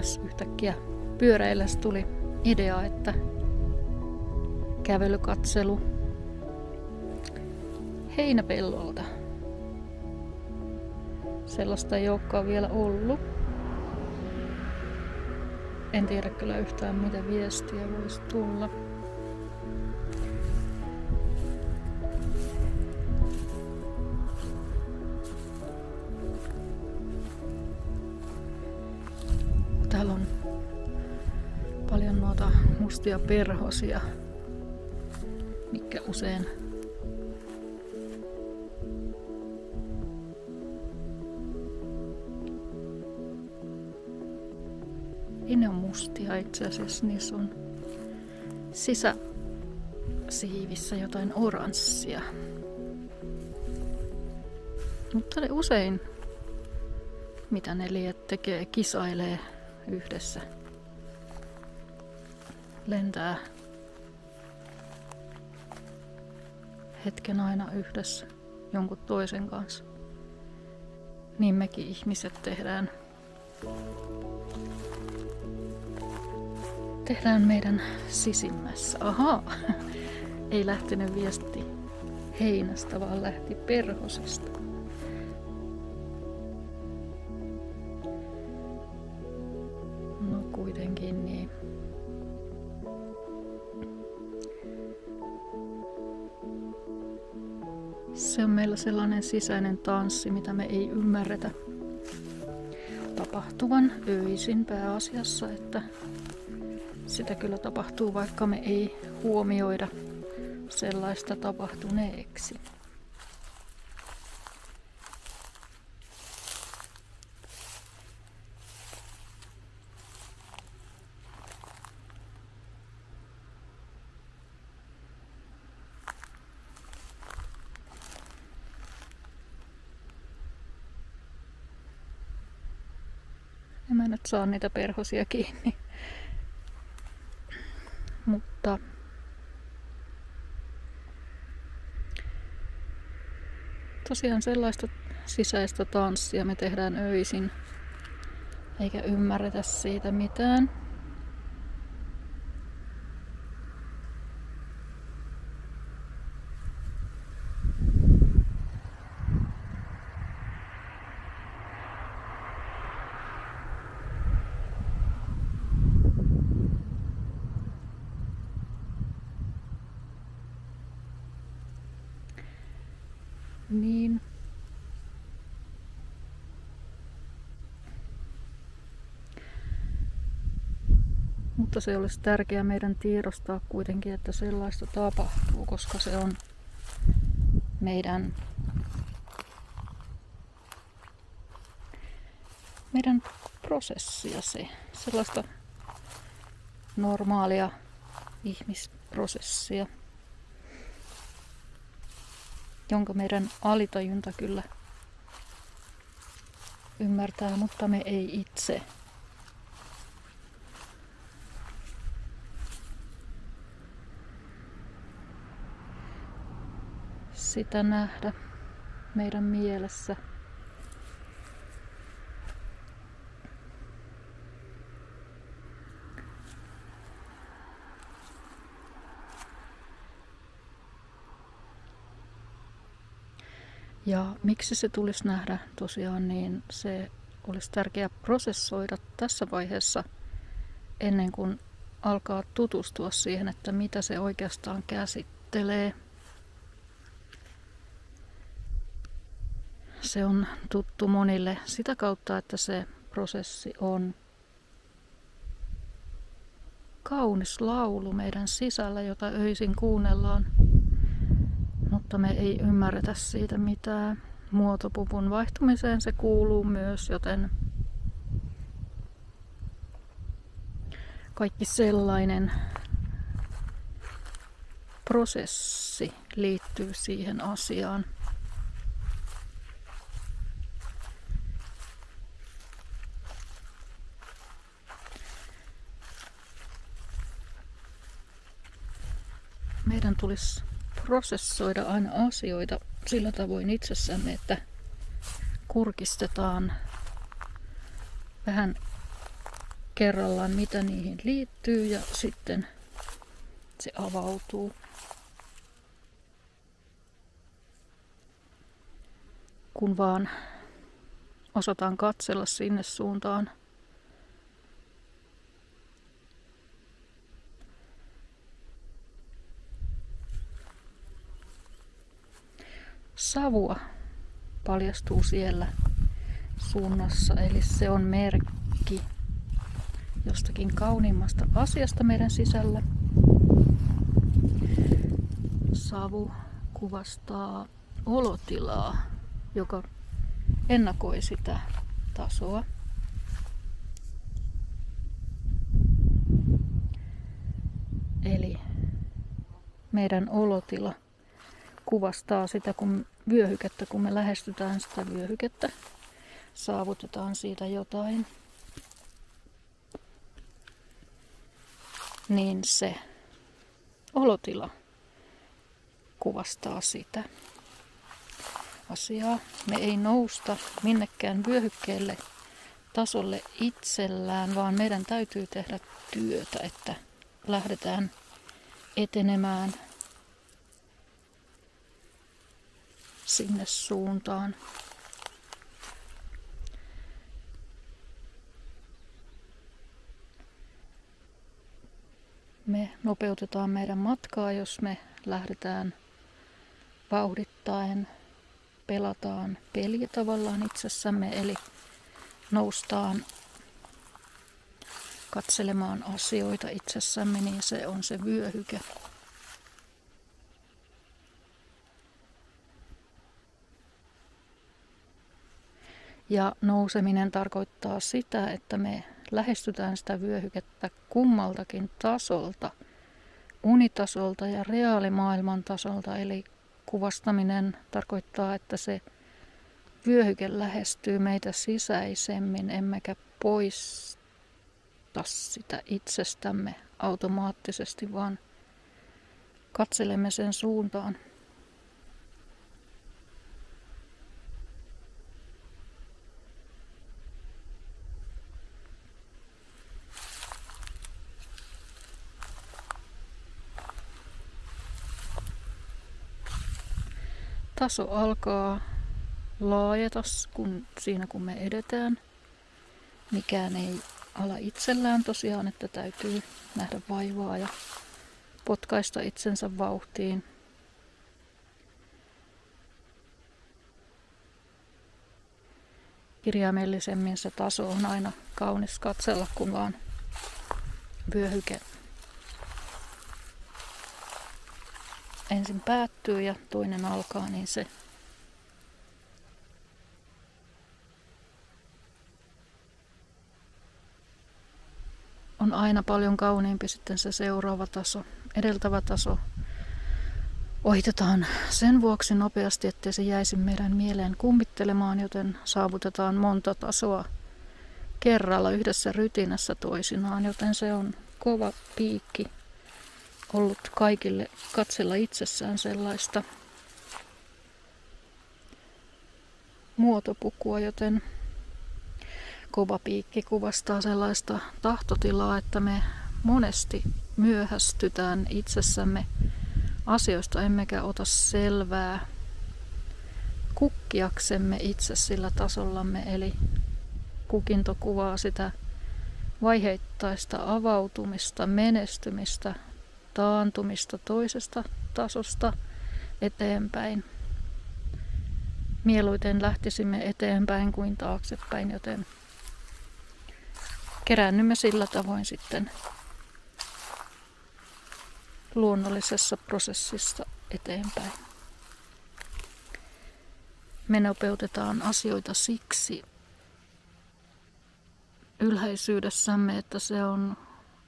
tässä yhtäkkiä pyöräillessä tuli idea, että kävelykatselu heinäpellolta. Sellaista ei olekaan vielä ollut. En tiedä kyllä yhtään, mitä viestiä voisi tulla. Täällä on paljon noita mustia perhosia, mitkä usein ei ne on mustia itse asiassa, niissä on sisäsiivissä jotain oranssia. Mutta ne usein, mitä ne liet tekee, kisailee yhdessä. Lentää hetken aina yhdessä jonkun toisen kanssa. Niin mekin ihmiset tehdään meidän sisimmässä. Ahaa, ei lähtenyt viesti heinästä, vaan lähti perhosesta. No kuitenkin niin. Se on meillä sellainen sisäinen tanssi, mitä me ei ymmärretä tapahtuvan öisin pääasiassa, että sitä kyllä tapahtuu, vaikka me ei huomioida sellaista tapahtuneeksi. En mä nyt saa niitä perhosia kiinni. Mutta tosiaan sellaista sisäistä tanssia me tehdään öisin, eikä ymmärretä siitä mitään. Niin. Mutta se olisi tärkeää meidän tiedostaa kuitenkin, että sellaista tapahtuu, koska se on meidän prosessia se. Sellaista normaalia ihmisprosessia, jonka meidän alitajunta kyllä ymmärtää, mutta me ei itse. Sitä nähdä meidän mielessä. Ja miksi se tulisi nähdä tosiaan, niin se olisi tärkeää prosessoida tässä vaiheessa ennen kuin alkaa tutustua siihen, että mitä se oikeastaan käsittelee. Se on tuttu monille sitä kautta, että se prosessi on kaunis laulu meidän sisällä, jota öisin kuunnellaan. Mutta me ei ymmärretä siitä mitään. Muotopuvun vaihtumiseen se kuuluu myös, joten kaikki sellainen prosessi liittyy siihen asiaan. Meidän tulisi prosessoida aina asioita sillä tavoin itsessämme, että kurkistetaan vähän kerrallaan, mitä niihin liittyy, ja sitten se avautuu. Kun vaan osataan katsella sinne suuntaan. Savua paljastuu siellä suunnassa, eli se on merkki jostakin kauniimmasta asiasta meidän sisällä. Savu kuvastaa olotilaa, joka ennakoi sitä tasoa. Eli meidän olotila kuvastaa sitä vyöhykettä, kun me lähestytään sitä vyöhykettä, saavutetaan siitä jotain, niin se olotila kuvastaa sitä asiaa. Me ei nousta minnekään vyöhykkeelle tasolle itsellään, vaan meidän täytyy tehdä työtä, että lähdetään etenemään sinne suuntaan. Me nopeutetaan meidän matkaa, jos me lähdetään vauhdittaen, pelataan peliä tavallaan itsessämme, eli noustaan katselemaan asioita itsessämme, niin se on se vyöhyke. Ja nouseminen tarkoittaa sitä, että me lähestytään sitä vyöhykettä kummaltakin tasolta, unitasolta ja reaalimaailman tasolta. Eli kuvastaminen tarkoittaa, että se vyöhyke lähestyy meitä sisäisemmin, emmekä poista sitä itsestämme automaattisesti, vaan katselemme sen suuntaan. Taso alkaa laajeta siinä kun me edetään. Mikään ei ala itsellään tosiaan, että täytyy nähdä vaivaa ja potkaista itsensä vauhtiin. Kirjaimellisemmin se taso on aina kaunis katsella, kun vaan vyöhyke ensin päättyy ja toinen alkaa, niin se on aina paljon kauniimpi sitten se seuraava taso. Edeltävä taso ohitetaan sen vuoksi nopeasti, ettei se jäisi meidän mieleen kummittelemaan, joten saavutetaan monta tasoa kerralla yhdessä rytinässä toisinaan, joten se on kova piikki ollut kaikille katsella itsessään sellaista muotopukua, joten kova piikki kuvastaa sellaista tahtotilaa, että me monesti myöhästytään itsessämme asioista, emmekä ota selvää kukkiaksemme itse sillä tasollamme, eli kukinto kuvaa sitä vaiheittaista avautumista, menestymistä, taantumista toisesta tasosta eteenpäin. Mieluiten lähtisimme eteenpäin kuin taaksepäin, joten keräännymme sillä tavoin sitten luonnollisessa prosessissa eteenpäin. Me nopeutetaan asioita siksi ylhäisyydessämme, että se on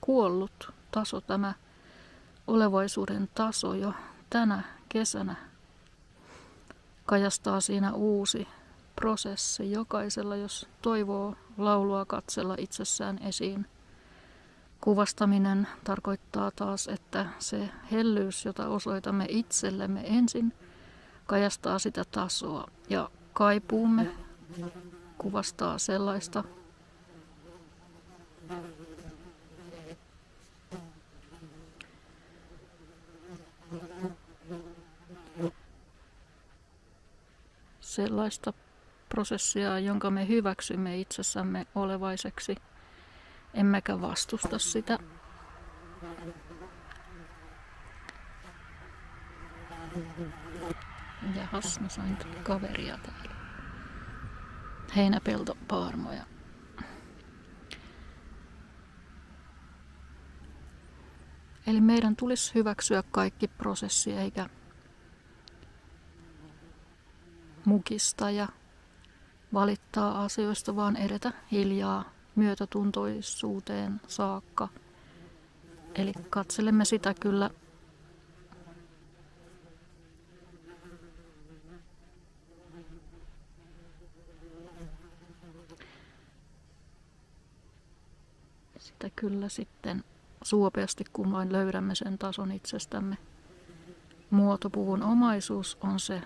kuollut taso, tämä olevaisuuden taso jo tänä kesänä. Kajastaa siinä uusi prosessi jokaisella, jos toivoo laulua katsella itsessään esiin. Kuvastaminen tarkoittaa taas, että se hellyys, jota osoitamme itsellemme ensin, kajastaa sitä tasoa. Ja kaipuumme kuvastaa sellaista Sellaista prosessia, jonka me hyväksymme itsessämme olevaiseksi, emmekä vastusta sitä. Jahas, mä sain kaveria täällä. Heinäpeltopaarmoja. Eli meidän tulisi hyväksyä kaikki prosessi eikä mukista ja valittaa asioista, vaan edetä hiljaa myötätuntoisuuteen saakka. Eli katselemme sitä kyllä sitten suopeasti, kun vain löydämme sen tason itsestämme. Muotopuvun omaisuus on se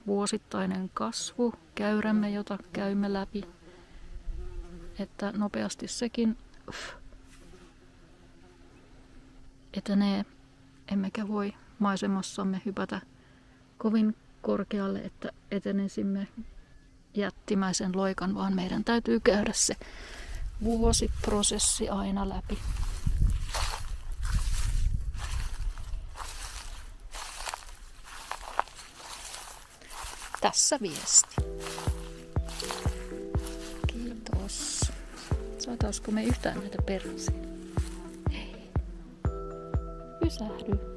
vuosittainen kasvu, käyrämme, jota käymme läpi, että nopeasti sekin etenee, emmekä voi maisemassamme hypätä kovin korkealle, että etenisimme jättimäisen loikan, vaan meidän täytyy käydä se vuosiprosessi aina läpi. Tässä viesti. Kiitos. Saataisiko me yhtään näitä perhosia? Ei. Pysähdy.